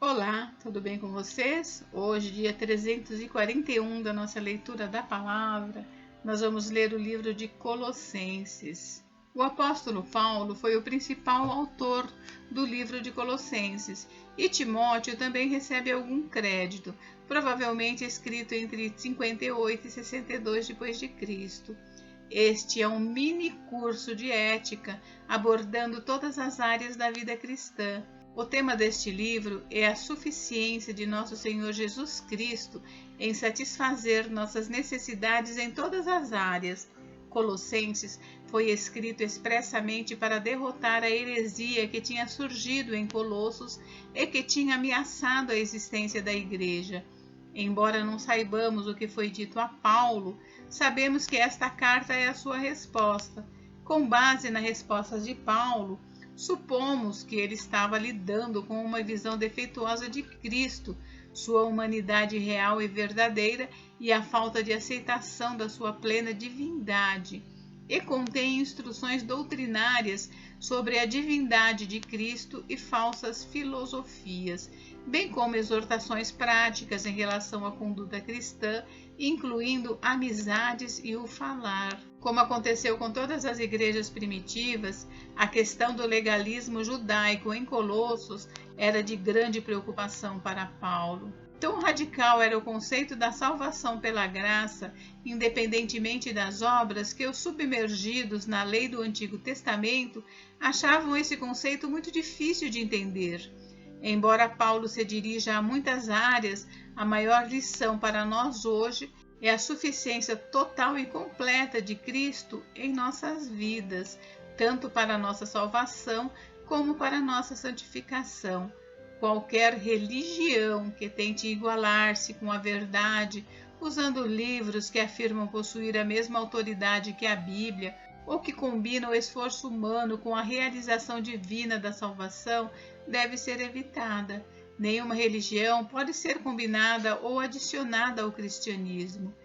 Olá, tudo bem com vocês? Hoje, dia 341 da nossa leitura da palavra, nós vamos ler o livro de Colossenses. O apóstolo Paulo foi o principal autor do livro de Colossenses e Timóteo também recebe algum crédito, provavelmente escrito entre 58 e 62 d.C. Este é um mini curso de ética abordando todas as áreas da vida cristã. O tema deste livro é a suficiência de nosso Senhor Jesus Cristo em satisfazer nossas necessidades em todas as áreas. Colossenses foi escrito expressamente para derrotar a heresia que tinha surgido em Colossos e que tinha ameaçado a existência da igreja. Embora não saibamos o que foi dito a Paulo, sabemos que esta carta é a sua resposta. Com base nas respostas de Paulo, supomos que ele estava lidando com uma visão defeituosa de Cristo, sua humanidade real e verdadeira e a falta de aceitação da sua plena divindade, e contém instruções doutrinárias sobre a divindade de Cristo e falsas filosofias, bem como exortações práticas em relação à conduta cristã, incluindo amizades e o falar. Como aconteceu com todas as igrejas primitivas, a questão do legalismo judaico em Colossos era de grande preocupação para Paulo. Tão radical era o conceito da salvação pela graça, independentemente das obras, que os submergidos na lei do Antigo Testamento achavam esse conceito muito difícil de entender. Embora Paulo se dirija a muitas áreas, a maior lição para nós hoje é a suficiência total e completa de Cristo em nossas vidas, tanto para a nossa salvação como para a nossa santificação. Qualquer religião que tente igualar-se com a verdade, usando livros que afirmam possuir a mesma autoridade que a Bíblia, ou que combina o esforço humano com a realização divina da salvação, deve ser evitada. Nenhuma religião pode ser combinada ou adicionada ao cristianismo.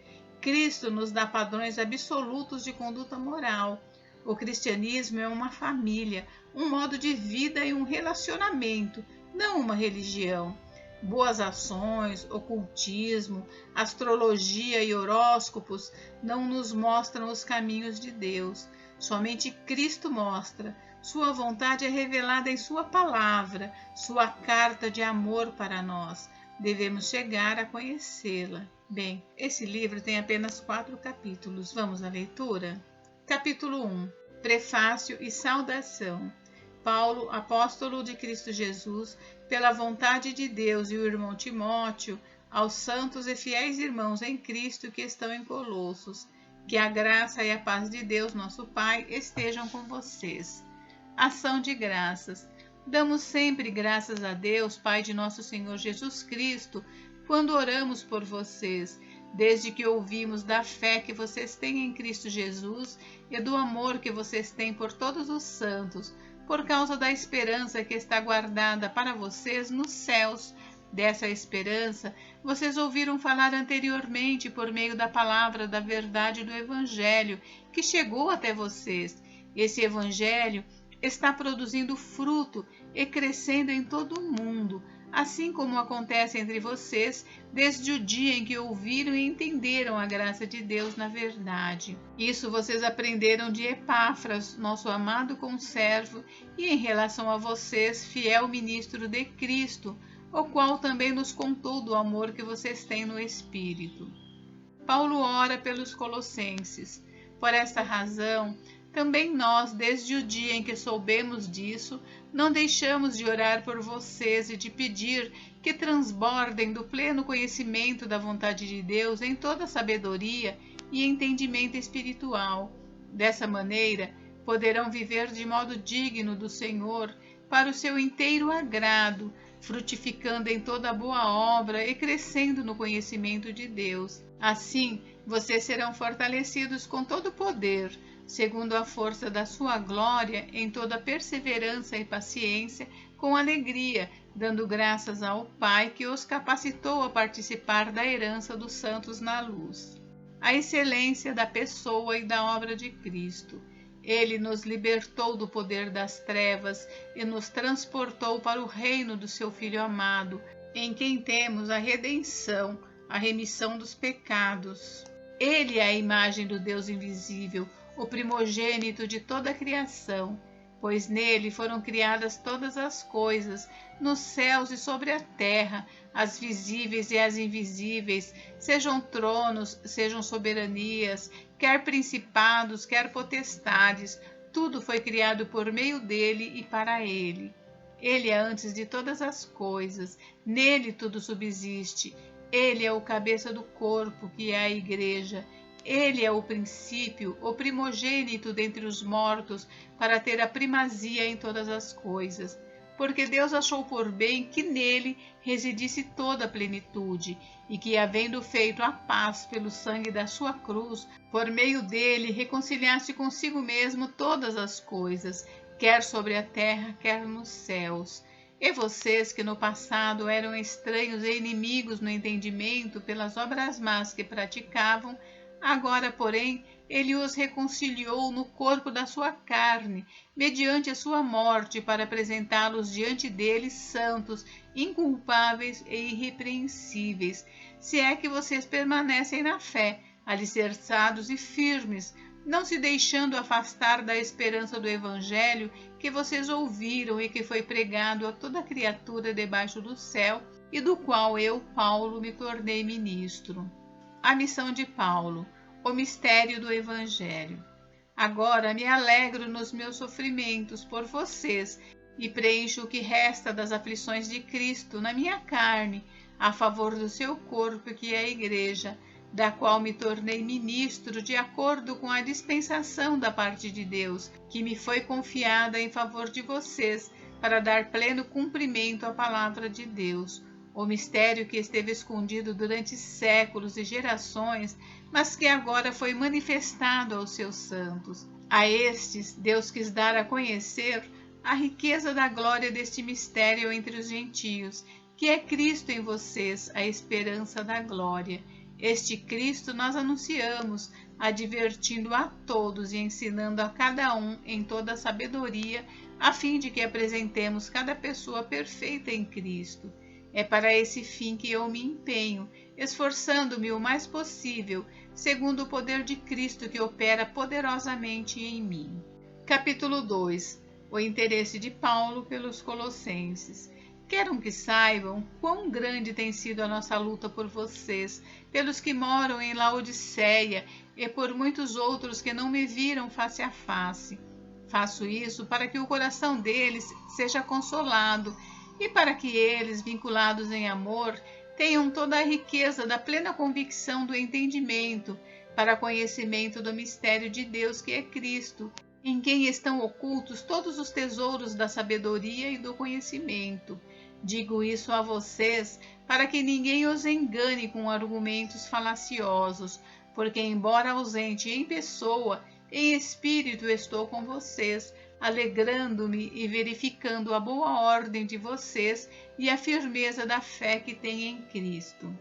Cristo nos dá padrões absolutos de conduta moral. O cristianismo é uma família, um modo de vida e um relacionamento, não uma religião. Boas ações, ocultismo, astrologia e horóscopos não nos mostram os caminhos de Deus. Somente Cristo mostra. Sua vontade é revelada em sua palavra, sua carta de amor para nós. Devemos chegar a conhecê-la. Bem, esse livro tem apenas 4 capítulos. Vamos à leitura? Capítulo 1. Prefácio e saudação. Paulo, apóstolo de Cristo Jesus, pela vontade de Deus, e o irmão Timóteo, aos santos e fiéis irmãos em Cristo que estão em Colossos, que a graça e a paz de Deus, nosso Pai, estejam com vocês. Ação de graças. Damos sempre graças a Deus, Pai de nosso Senhor Jesus Cristo, quando oramos por vocês, desde que ouvimos da fé que vocês têm em Cristo Jesus e do amor que vocês têm por todos os santos, por causa da esperança que está guardada para vocês nos céus. Dessa esperança, vocês ouviram falar anteriormente por meio da palavra da verdade do Evangelho, que chegou até vocês. Esse Evangelho está produzindo fruto e crescendo em todo o mundo, assim como acontece entre vocês desde o dia em que ouviram e entenderam a graça de Deus na verdade. Isso vocês aprenderam de Epáfras, nosso amado conservo, e em relação a vocês, fiel ministro de Cristo, o qual também nos contou do amor que vocês têm no Espírito. Paulo ora pelos colossenses. Por esta razão, também nós, desde o dia em que soubemos disso, não deixamos de orar por vocês e de pedir que transbordem do pleno conhecimento da vontade de Deus em toda sabedoria e entendimento espiritual. Dessa maneira, poderão viver de modo digno do Senhor, para o seu inteiro agrado, frutificando em toda boa obra e crescendo no conhecimento de Deus. Assim, vocês serão fortalecidos com todo o poder, segundo a força da sua glória, em toda perseverança e paciência, com alegria, dando graças ao Pai que os capacitou a participar da herança dos santos na luz. A excelência da pessoa e da obra de Cristo. Ele nos libertou do poder das trevas e nos transportou para o reino do seu Filho amado, em quem temos a redenção, a remissão dos pecados. Ele é a imagem do Deus invisível, o primogênito de toda a criação, pois nele foram criadas todas as coisas, nos céus e sobre a terra, as visíveis e as invisíveis, sejam tronos, sejam soberanias, quer principados, quer potestades, tudo foi criado por meio dele e para ele. Ele é antes de todas as coisas, nele tudo subsiste. Ele é o cabeça do corpo, que é a Igreja. Ele é o princípio, o primogênito dentre os mortos, para ter a primazia em todas as coisas. Porque Deus achou por bem que nele residisse toda a plenitude, e que, havendo feito a paz pelo sangue da sua cruz, por meio dele reconciliasse consigo mesmo todas as coisas, quer sobre a terra, quer nos céus. E vocês, que no passado eram estranhos e inimigos no entendimento pelas obras más que praticavam, agora, porém, ele os reconciliou no corpo da sua carne, mediante a sua morte, para apresentá-los diante dele santos, inculpáveis e irrepreensíveis, se é que vocês permanecem na fé, alicerçados e firmes, não se deixando afastar da esperança do Evangelho que vocês ouviram e que foi pregado a toda criatura debaixo do céu, e do qual eu, Paulo, me tornei ministro. A missão de Paulo, o mistério do Evangelho. Agora me alegro nos meus sofrimentos por vocês e preencho o que resta das aflições de Cristo na minha carne, a favor do seu corpo, que é a Igreja, da qual me tornei ministro de acordo com a dispensação da parte de Deus, que me foi confiada em favor de vocês, para dar pleno cumprimento à palavra de Deus, o mistério que esteve escondido durante séculos e gerações, mas que agora foi manifestado aos seus santos. A estes, Deus quis dar a conhecer a riqueza da glória deste mistério entre os gentios, que é Cristo em vocês, a esperança da glória. Este Cristo nós anunciamos, advertindo a todos e ensinando a cada um em toda a sabedoria, a fim de que apresentemos cada pessoa perfeita em Cristo. É para esse fim que eu me empenho, esforçando-me o mais possível, segundo o poder de Cristo que opera poderosamente em mim. Capítulo 2. O interesse de Paulo pelos Colossenses. Quero que saibam quão grande tem sido a nossa luta por vocês, pelos que moram em Laodiceia e por muitos outros que não me viram face a face. Faço isso para que o coração deles seja consolado e para que eles, vinculados em amor, tenham toda a riqueza da plena convicção do entendimento, para conhecimento do mistério de Deus que é Cristo, em quem estão ocultos todos os tesouros da sabedoria e do conhecimento. Digo isso a vocês para que ninguém os engane com argumentos falaciosos, porque, embora ausente em pessoa, em espírito estou com vocês, alegrando-me e verificando a boa ordem de vocês e a firmeza da fé que têm em Cristo.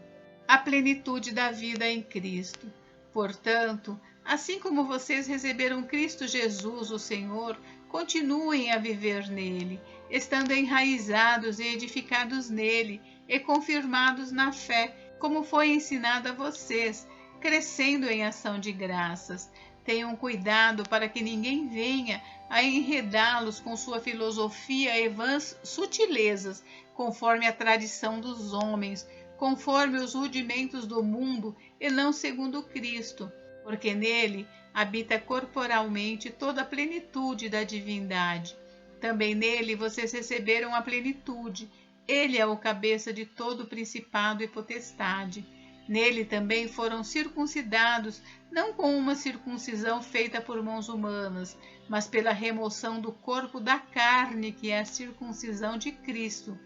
A plenitude da vida em Cristo. Portanto, assim como vocês receberam Cristo Jesus, o Senhor, continuem a viver nele, estando enraizados e edificados nele e confirmados na fé, como foi ensinado a vocês, crescendo em ação de graças. Tenham cuidado para que ninguém venha a enredá-los com sua filosofia e vãs sutilezas, conforme a tradição dos homens, conforme os rudimentos do mundo e não segundo Cristo, porque nele habita corporalmente toda a plenitude da divindade. Também nele vocês receberam a plenitude. Ele é o cabeça de todo o principado e potestade. Nele também foram circuncidados, não com uma circuncisão feita por mãos humanas, mas pela remoção do corpo da carne, que é a circuncisão de Cristo,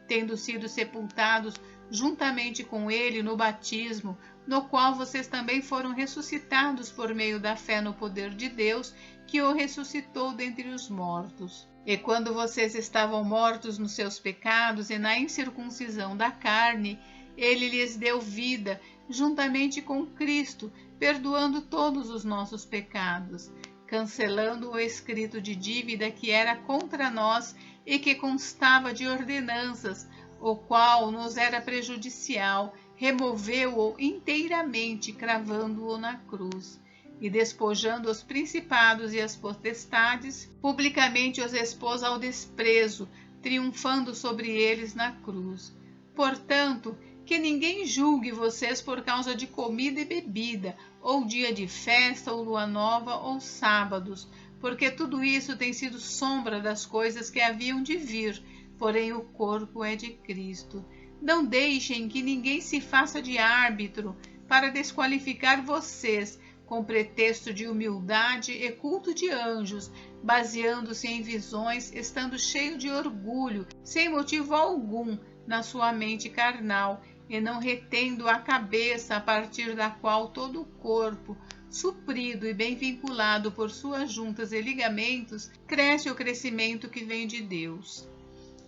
tendo sido sepultados juntamente com ele no batismo, no qual vocês também foram ressuscitados por meio da fé no poder de Deus, que o ressuscitou dentre os mortos. E quando vocês estavam mortos nos seus pecados e na incircuncisão da carne, ele lhes deu vida, juntamente com Cristo, perdoando todos os nossos pecados. cancelando o escrito de dívida que era contra nós e que constava de ordenanças, o qual nos era prejudicial, removeu-o inteiramente, cravando-o na cruz. E despojando os principados e as potestades, publicamente os expôs ao desprezo, triunfando sobre eles na cruz. Portanto, que ninguém julgue vocês por causa de comida e bebida, ou dia de festa, ou lua nova, ou sábados, porque tudo isso tem sido sombra das coisas que haviam de vir, porém o corpo é de Cristo. Não deixem que ninguém se faça de árbitro para desqualificar vocês, com pretexto de humildade e culto de anjos, baseando-se em visões, estando cheio de orgulho, sem motivo algum, na sua mente carnal, e não retendo a cabeça, a partir da qual todo o corpo, suprido e bem vinculado por suas juntas e ligamentos, cresce o crescimento que vem de Deus.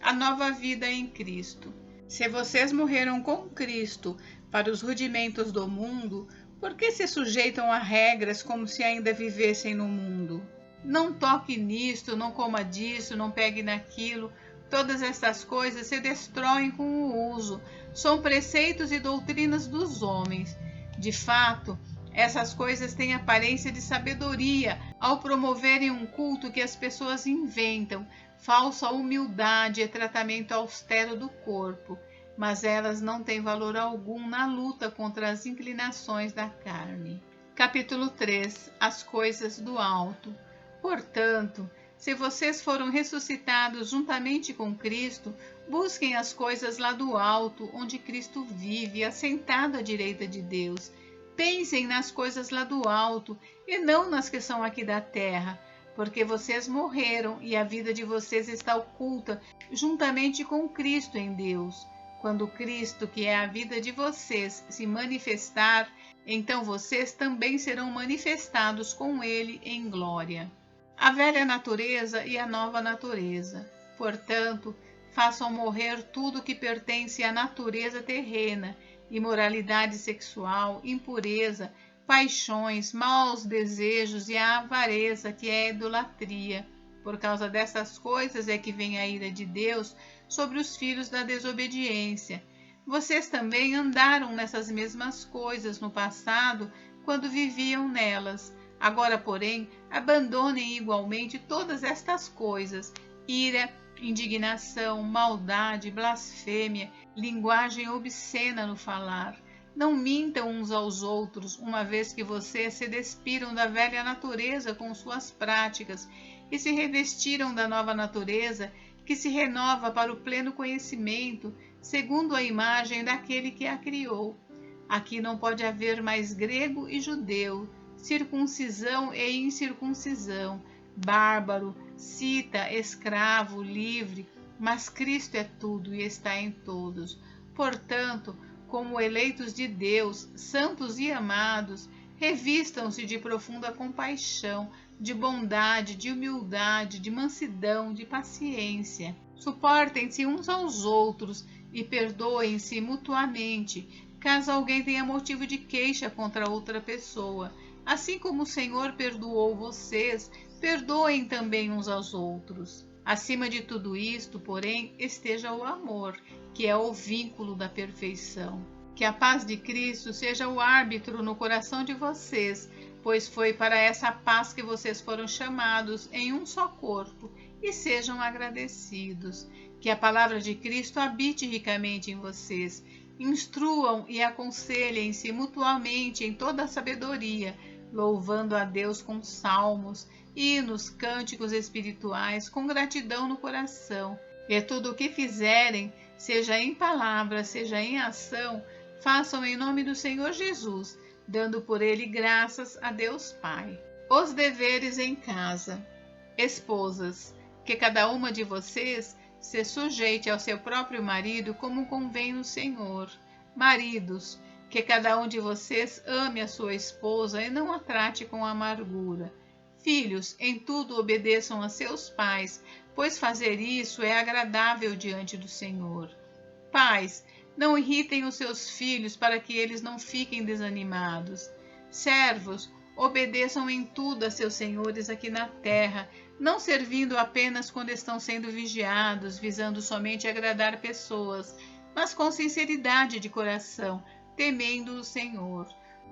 A nova vida em Cristo. Se vocês morreram com Cristo para os rudimentos do mundo, por que se sujeitam a regras como se ainda vivessem no mundo? Não toque nisto, não coma disso, não pegue naquilo. Todas estas coisas se destroem com o uso. São preceitos e doutrinas dos homens. De fato, essas coisas têm aparência de sabedoria ao promoverem um culto que as pessoas inventam, falsa humildade e tratamento austero do corpo, mas elas não têm valor algum na luta contra as inclinações da carne. Capítulo 3. As coisas do alto. Portanto, se vocês foram ressuscitados juntamente com Cristo, busquem as coisas lá do alto, onde Cristo vive, assentado à direita de Deus. Pensem nas coisas lá do alto, e não nas que são aqui da terra, porque vocês morreram e a vida de vocês está oculta juntamente com Cristo em Deus. Quando Cristo, que é a vida de vocês, se manifestar, então vocês também serão manifestados com Ele em glória. A velha natureza e a nova natureza. Portanto, façam morrer tudo que pertence à natureza terrena, imoralidade sexual, impureza, paixões, maus desejos e a avareza, que é a idolatria. Por causa dessas coisas é que vem a ira de Deus sobre os filhos da desobediência. Vocês também andaram nessas mesmas coisas no passado, quando viviam nelas. Agora, porém, abandonem igualmente todas estas coisas: ira, indignação, maldade, blasfêmia, linguagem obscena no falar. Não mintam uns aos outros, uma vez que vocês se despiram da velha natureza com suas práticas e se revestiram da nova natureza, que se renova para o pleno conhecimento, segundo a imagem daquele que a criou. Aqui não pode haver mais grego e judeu, circuncisão e incircuncisão, bárbaro, cita, escravo, livre, mas Cristo é tudo e está em todos. Portanto, como eleitos de Deus, santos e amados, revistam-se de profunda compaixão, de bondade, de humildade, de mansidão, de paciência. Suportem-se uns aos outros e perdoem-se mutuamente, caso alguém tenha motivo de queixa contra outra pessoa. Assim como o Senhor perdoou vocês, perdoem também uns aos outros. Acima de tudo isto, porém, esteja o amor, que é o vínculo da perfeição. Que a paz de Cristo seja o árbitro no coração de vocês, pois foi para essa paz que vocês foram chamados em um só corpo, e sejam agradecidos. Que a palavra de Cristo habite ricamente em vocês. Instruam e aconselhem-se mutuamente em toda a sabedoria, louvando a Deus com salmos, hinos, cânticos espirituais, com gratidão no coração. E tudo o que fizerem, seja em palavra, seja em ação, façam em nome do Senhor Jesus, dando por ele graças a Deus Pai. Os deveres em casa. Esposas, que cada uma de vocês se sujeite ao seu próprio marido como convém no Senhor. Maridos, que cada um de vocês ame a sua esposa e não a trate com amargura. Filhos, em tudo obedeçam a seus pais, pois fazer isso é agradável diante do Senhor. Pais, não irritem os seus filhos para que eles não fiquem desanimados. Servos, Obedeçam em tudo a seus senhores aqui na terra, não servindo apenas quando estão sendo vigiados, visando somente agradar pessoas, mas com sinceridade de coração, temendo o Senhor.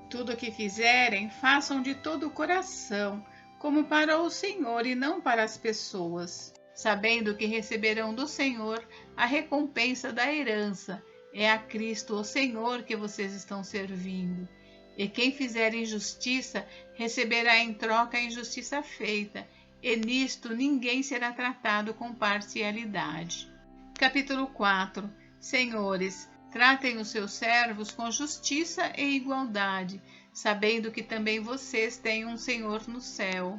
Tudo o que fizerem, façam de todo o coração, como para o Senhor e não para as pessoas, sabendo que receberão do Senhor a recompensa da herança. É a Cristo, o Senhor, que vocês estão servindo. E quem fizer injustiça, receberá em troca a injustiça feita, e nisto ninguém será tratado com parcialidade. Capítulo 4. Senhores, tratem os seus servos com justiça e igualdade, sabendo que também vocês têm um Senhor no céu.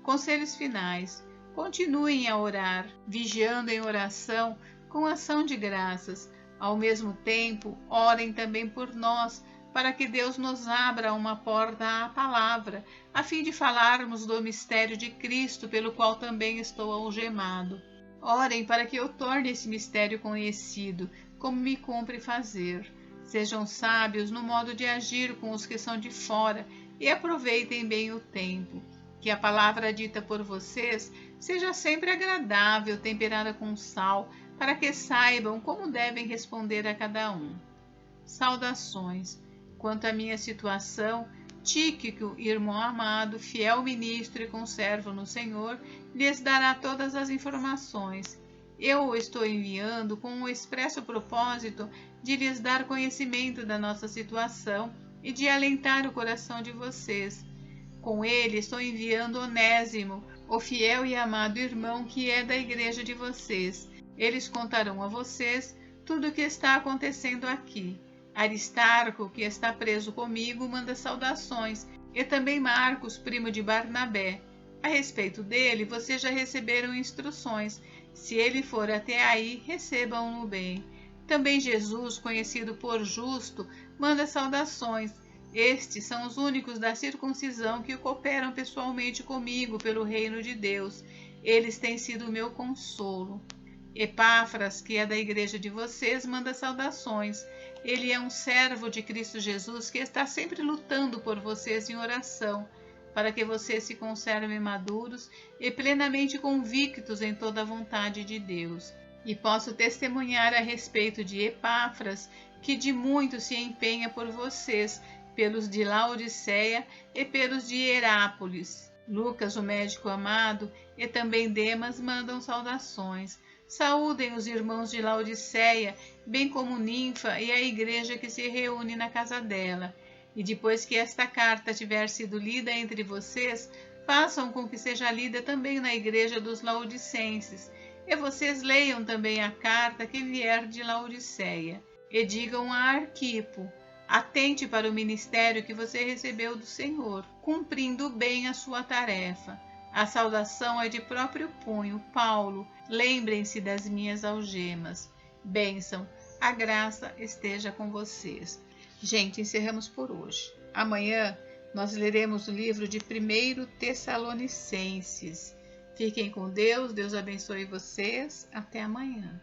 Conselhos finais. Continuem a orar, vigiando em oração com ação de graças. Ao mesmo tempo, orem também por nós, para que Deus nos abra uma porta à palavra, a fim de falarmos do mistério de Cristo, pelo qual também estou algemado. Orem para que eu torne esse mistério conhecido, como me cumpre fazer. Sejam sábios no modo de agir com os que são de fora e aproveitem bem o tempo. Que a palavra dita por vocês seja sempre agradável, temperada com sal, para que saibam como devem responder a cada um. Saudações. Quanto à minha situação, Tíquico, irmão amado, fiel ministro e conservo no Senhor, lhes dará todas as informações. Eu o estou enviando com o expresso propósito de lhes dar conhecimento da nossa situação e de alentar o coração de vocês. Com ele estou enviando Onésimo, o fiel e amado irmão que é da igreja de vocês. Eles contarão a vocês tudo o que está acontecendo aqui. Aristarco, que está preso comigo, manda saudações, e também Marcos, primo de Barnabé. A respeito dele, vocês já receberam instruções. Se ele for até aí, recebam-no bem. Também Jesus, conhecido por Justo, manda saudações. Estes são os únicos da circuncisão que cooperam pessoalmente comigo pelo reino de Deus. Eles têm sido o meu consolo. Epáfras, que é da igreja de vocês, manda saudações. Ele é um servo de Cristo Jesus que está sempre lutando por vocês em oração, para que vocês se conservem maduros e plenamente convictos em toda a vontade de Deus. E posso testemunhar a respeito de Epáfras, que de muito se empenha por vocês, pelos de Laodiceia e pelos de Herápolis. Lucas, o médico amado, e também Demas mandam saudações. Saúdem os irmãos de Laodiceia, bem como Ninfa e a igreja que se reúne na casa dela. E depois que esta carta tiver sido lida entre vocês, façam com que seja lida também na igreja dos laodicenses. E vocês leiam também a carta que vier de Laodiceia. E digam a Arquipo: atente para o ministério que você recebeu do Senhor, cumprindo bem a sua tarefa. A saudação é de próprio punho, Paulo. Lembrem-se das minhas algemas. Bênção, a graça esteja com vocês. Gente, encerramos por hoje. Amanhã nós leremos o livro de 1 Tessalonicenses. Fiquem com Deus, Deus abençoe vocês. Até amanhã.